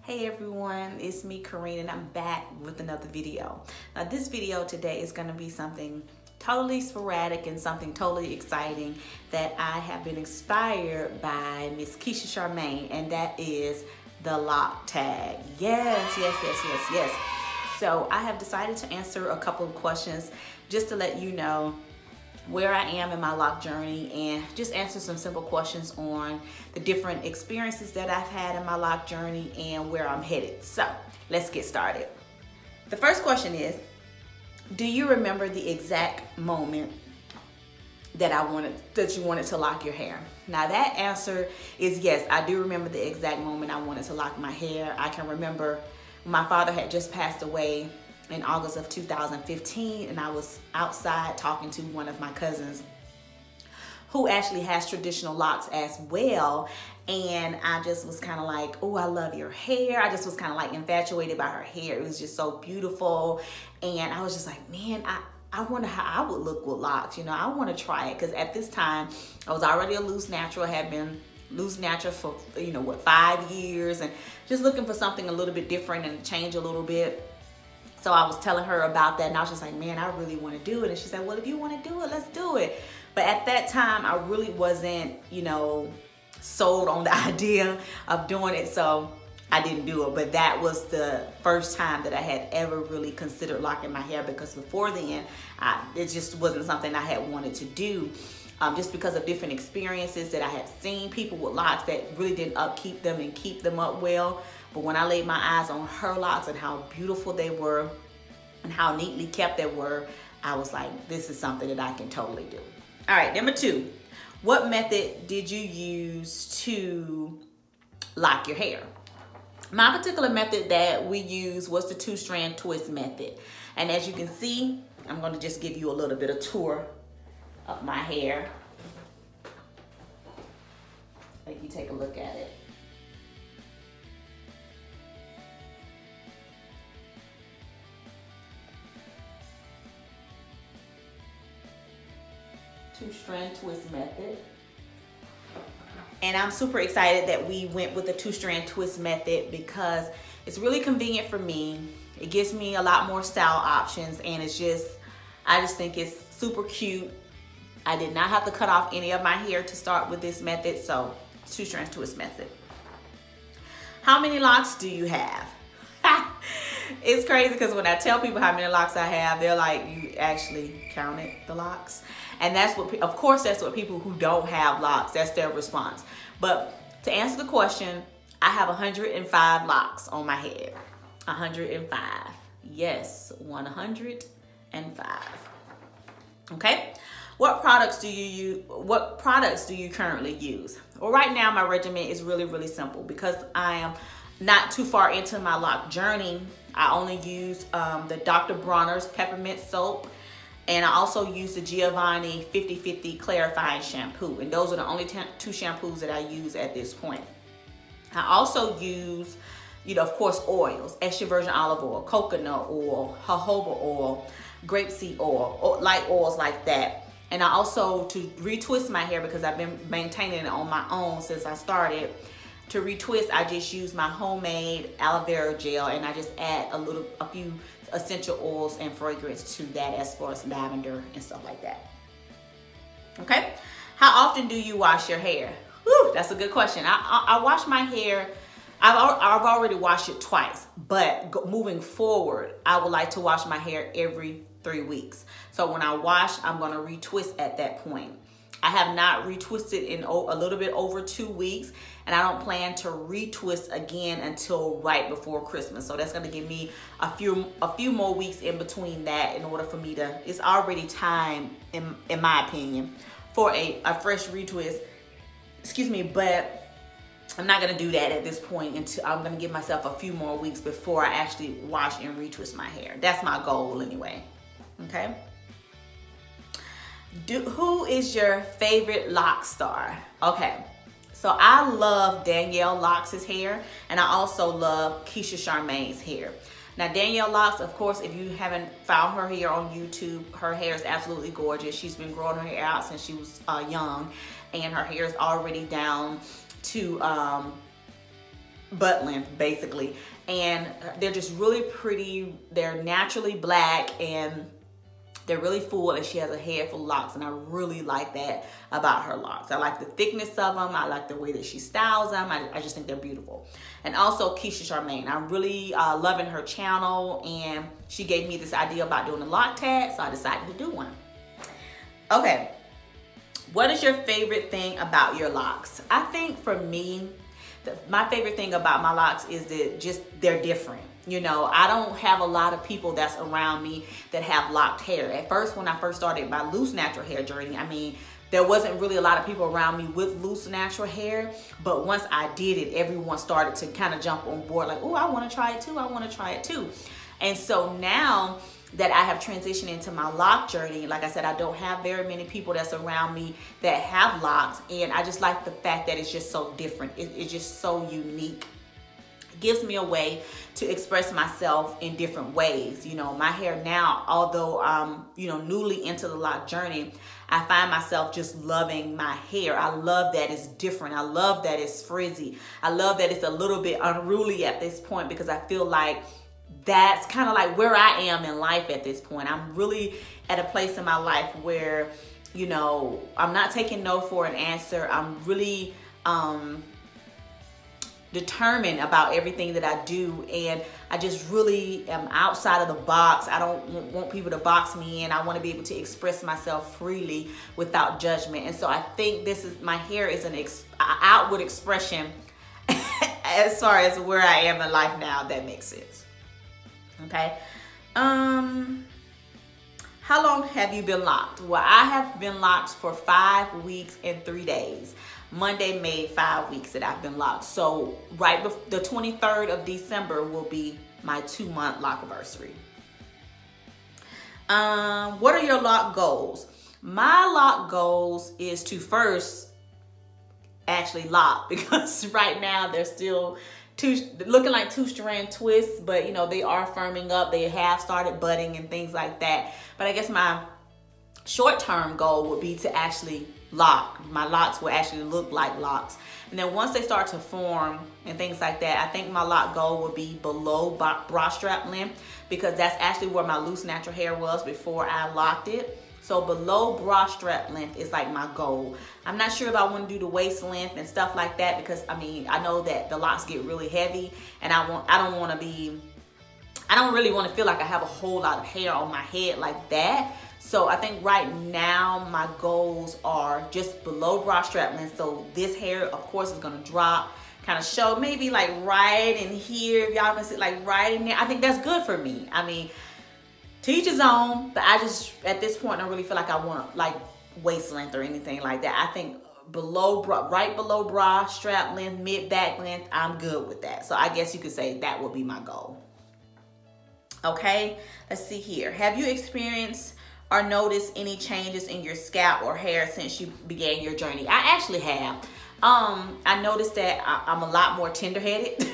Hey everyone, it's me Kareen and I'm back with another video. Now this video today is going to be something totally sporadic and something totally exciting that I have been inspired by Miss Keisha Charmaine, and that is the LOC tag. Yes. So I have decided to answer a couple of questions just to let you know where I am in my LOC journey and just answer some simple questions on the different experiences that I've had in my LOC journey and where I'm headed. So let's get started. The first question is, do you remember the exact moment that you wanted to lock your hair? Now that answer is yes, I do remember the exact moment I wanted to lock my hair. I can remember my father had just passed away in August of 2015, and I was outside talking to one of my cousins who actually has traditional locks as well, and I just was kind of like, oh, I love your hair. I just was kind of like infatuated by her hair. It was just so beautiful, and I was just like, man, I wonder how I would look with locks. You know, I want to try it, because at this time I was already a loose natural, had been loose natural for 5 years, and just looking for something a little bit different and change a little bit. So I was telling her about that, and I was just like, man, I really want to do it. And she said, well, if you want to do it, let's do it. But at that time, I really wasn't, sold on the idea of doing it. So I didn't do it. But that was the first time that I had ever really considered locking my hair, because before then, it just wasn't something I had wanted to do. Just because of different experiences that I had seen people with locks that really didn't upkeep them and keep them up well. But when I laid my eyes on her locks and how beautiful they were and how neatly kept they were, I was like, this is something that I can totally do. All right, number 2, what method did you use to lock your hair? My particular method that we used was the 2-strand twist method. And as you can see, I'm going to just give you a little bit of tour of my hair. Let you take a look at it. Two-strand twist method. And I'm super excited that we went with the 2-strand twist method, because it's really convenient for me. It gives me a lot more style options, and I just think it's super cute. I did not have to cut off any of my hair to start with this method, so 2-strand twist method. How many locks do you have? It's crazy, because when I tell people how many locks I have, they're like, you actually counted the locks? And that's what, of course, that's what people who don't have locks, that's their response. But to answer the question, I have 105 locks on my head. 105. Yes, 105. Okay? What products do you use? What products do you currently use? Well, right now my regimen is really simple, because I am not too far into my LOC journey. I only use the Dr. Bronner's peppermint soap, and I also use the Giovanni 50/50 clarifying shampoo, and those are the only 2 shampoos that I use at this point. I also use, of course, oils: extra virgin olive oil, coconut oil, jojoba oil, grapeseed oil, light oils like that. And I also, to retwist my hair, because I've been maintaining it on my own since I started, to retwist, I just use my homemade aloe vera gel, and I just add a few essential oils and fragrance to that, as far as lavender and stuff like that. Okay, how often do you wash your hair? Whew, that's a good question. I wash my hair. I've already washed it twice, but moving forward, I would like to wash my hair every 3 weeks. So when I wash, I'm going to retwist at that point. I have not retwisted in a little bit over 2 weeks, and I don't plan to retwist again until right before Christmas. So that's going to give me a few more weeks in between that, in order for me to, it's already time, in my opinion, for a fresh retwist. Excuse me, but I'm not going to do that at this point until I'm going to give myself a few more weeks before I actually wash and retwist my hair. That's my goal anyway. Okay. Who is your favorite LOC star? Okay, so I love Danielle Locks' hair, and I also love Keisha Charmaine's hair. Now Danielle Locks, of course, if you haven't found her hair on YouTube, her hair is absolutely gorgeous. She's been growing her hair out since she was young, and her hair is already down to butt length basically. And they're just really pretty. They're naturally black and they're really full, and she has a head full of locks, and I really like that about her locks. I like the thickness of them. I like the way that she styles them. I just think they're beautiful. And also Keisha Charmaine. I'm really loving her channel, and she gave me this idea about doing a lock tag, so I decided to do one. Okay, what is your favorite thing about your locks? I think for me, my favorite thing about my locks is that they're different. You know, I don't have a lot of people that's around me that have locked hair. At first, when I first started my loose natural hair journey, I mean, there wasn't really a lot of people around me with loose natural hair. But once I did it, everyone started to kind of jump on board like, oh, I want to try it too. I want to try it too. And so now that I have transitioned into my lock journey, like I said, I don't have very many people that's around me that have locks. And I just like the fact that it's just so different. It's just so unique. Gives me a way to express myself in different ways. You know, my hair now, although I'm, you know, newly into the lock journey, I find myself just loving my hair. I love that it's different. I love that it's frizzy. I love that it's a little bit unruly at this point, because I feel like that's kind of like where I am in life at this point. I'm really at a place in my life where, you know, I'm not taking no for an answer. I'm really determined about everything that I do, and I just really am outside of the box. I don't want people to box me in. I want to be able to express myself freely without judgment. And so I think my hair is an outward expression as far as where I am in life now, if that makes sense. Okay. How long have you been locked? Well, I have been locked for 5 weeks and 3 days. Monday made 5 weeks that I've been locked. So right before the 23rd of December will be my 2-month lock anniversary. What are your lock goals? My lock goals is to first actually lock, because right now they're still looking like 2-strand twists, but you know, they are firming up. They have started budding and things like that. But I guess my short-term goal would be to actually lock. My locks will actually look like locks. And then once they start to form and things like that, I think my lock goal would be below bra strap length, because that's actually where my loose natural hair was before I locked it. So below bra strap length is like my goal. I'm not sure if I want to do the waist length and stuff like that, because I mean, I know that the locks get really heavy, and I don't really want to feel like I have a whole lot of hair on my head like that. So I think right now my goals are just below bra strap length. So this hair, of course, is going to drop, kind of show maybe like right in here. If y'all can see, like right in there. I think that's good for me. I mean, to each his own, but I just, at this point, I don't really feel like I want like waist length or anything like that. I think right below bra strap length, mid back length, I'm good with that. So I guess you could say that would be my goal. Okay, let's see here. Have you experienced or noticed any changes in your scalp or hair since you began your journey? I actually have. I noticed that I'm a lot more tender-headed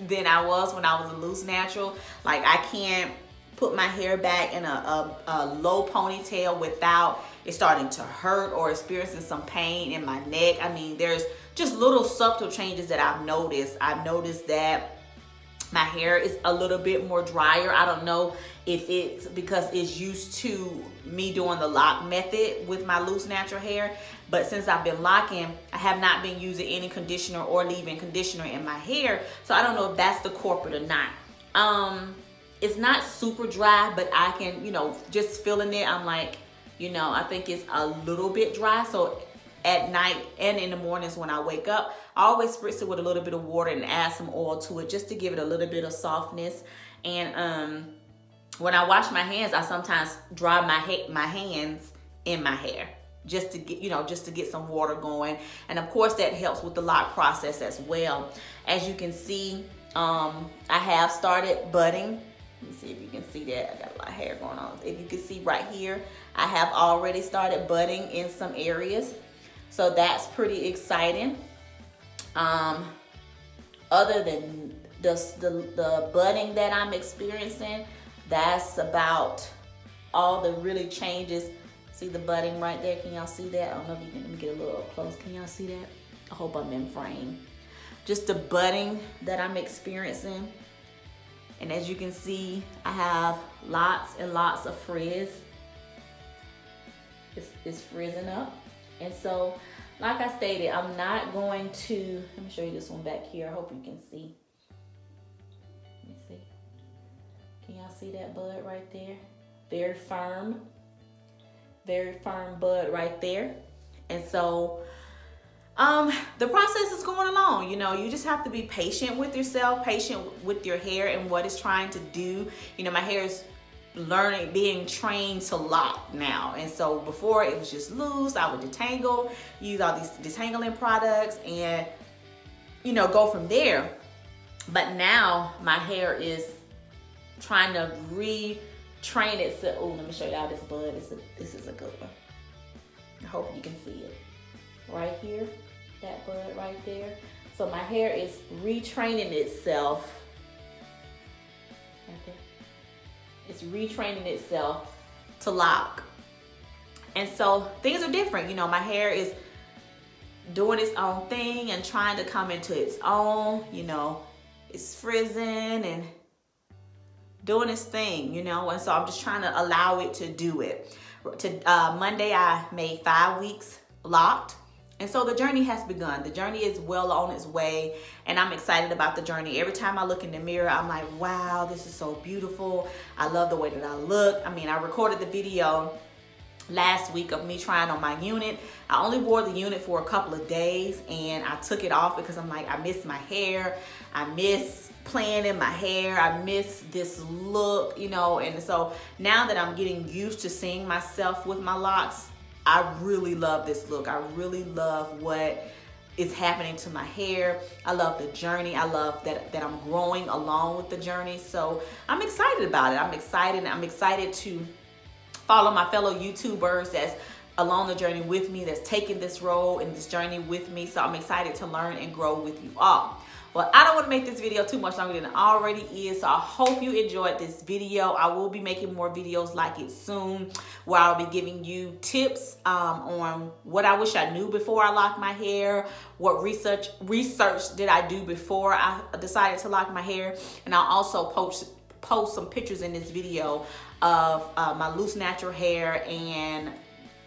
than I was when I was a loose natural. Like, I can't put my hair back in a low ponytail without it starting to hurt or experiencing some pain in my neck. I mean, there's just little subtle changes that I've noticed. I've noticed that my hair is a little bit more drier. I don't know if it's because it's used to me doing the lock method with my loose natural hair, but since I've been locking, I have not been using any conditioner or leave-in conditioner in my hair. So I don't know if that's the culprit or not. It's not super dry, but I can, you know, just feeling it, I'm like, you know, I think it's a little bit dry. So at night and in the mornings when I wake up, I always spritz it with a little bit of water and add some oil to it just to give it a little bit of softness. And when I wash my hands, I sometimes dry my hands in my hair just to get, you know, just to get some water going. And of course that helps with the lock process as well. As you can see, I have started budding. Let me see if you can see that. I got a lot of hair going on. If you can see right here, I have already started budding in some areas. So that's pretty exciting. Other than the budding that I'm experiencing, that's about all the really changes. See the budding right there? Can y'all see that? I don't know if you can, let me get a little up close. Can y'all see that? I hope I'm in frame. just the budding that I'm experiencing. And as you can see, I have lots and lots of frizz. It's frizzing up. And so, like I stated, I'm not going to, let me show you this one back here. I hope you can see. Let me see. Can y'all see that bud right there? Very firm bud right there. And so, the process is going along. You know, you just have to be patient with yourself, patient with your hair and what it's trying to do. You know, my hair is being trained to lock now. And so before it was just loose, I would detangle, use all these detangling products and, you know, go from there. But now my hair is trying to retrain itself. Oh, let me show y'all this bud. This is a good one. I hope you can see it right here, that bud right there. So my hair is retraining itself. Right there. It's retraining itself to lock. And so things are different. You know, my hair is doing its own thing and trying to come into its own. You know, it's frizzing and doing its thing, you know. And so I'm just trying to allow it to do it. Monday, I made 5 weeks locked. And so the journey has begun. The journey is well on its way, and I'm excited about the journey. Every time I look in the mirror, I'm like, wow, this is so beautiful. I love the way that I look. I mean, I recorded the video last week of me trying on my unit. I only wore the unit for a couple of days, and I took it off because I'm like, I miss my hair. I miss playing in my hair. I miss this look, you know. And so now that I'm getting used to seeing myself with my locks, I really love this look. I really love what is happening to my hair. I love the journey. I love that I'm growing along with the journey. So I'm excited about it. I'm excited to follow my fellow YouTubers that's along the journey with me, that's taking this role and this journey with me. So I'm excited to learn and grow with you all. Well, I don't want to make this video too much longer than it already is, so I hope you enjoyed this video. I will be making more videos like it soon, where I'll be giving you tips on what I wish I knew before I locked my hair, what research did I do before I decided to lock my hair, and I'll also post some pictures in this video of my loose natural hair and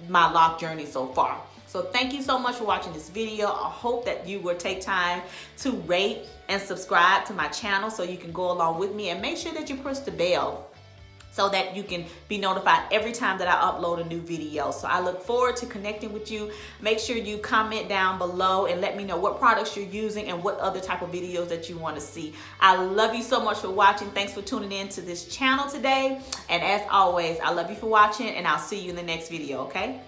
my lock journey so far. So thank you so much for watching this video. I hope that you will take time to rate and subscribe to my channel so you can go along with me, and make sure that you press the bell so that you can be notified every time that I upload a new video. So I look forward to connecting with you. Make sure you comment down below and let me know what products you're using and what other type of videos that you want to see. I love you so much for watching. Thanks for tuning in to this channel today. And as always, I love you for watching, and I'll see you in the next video, okay?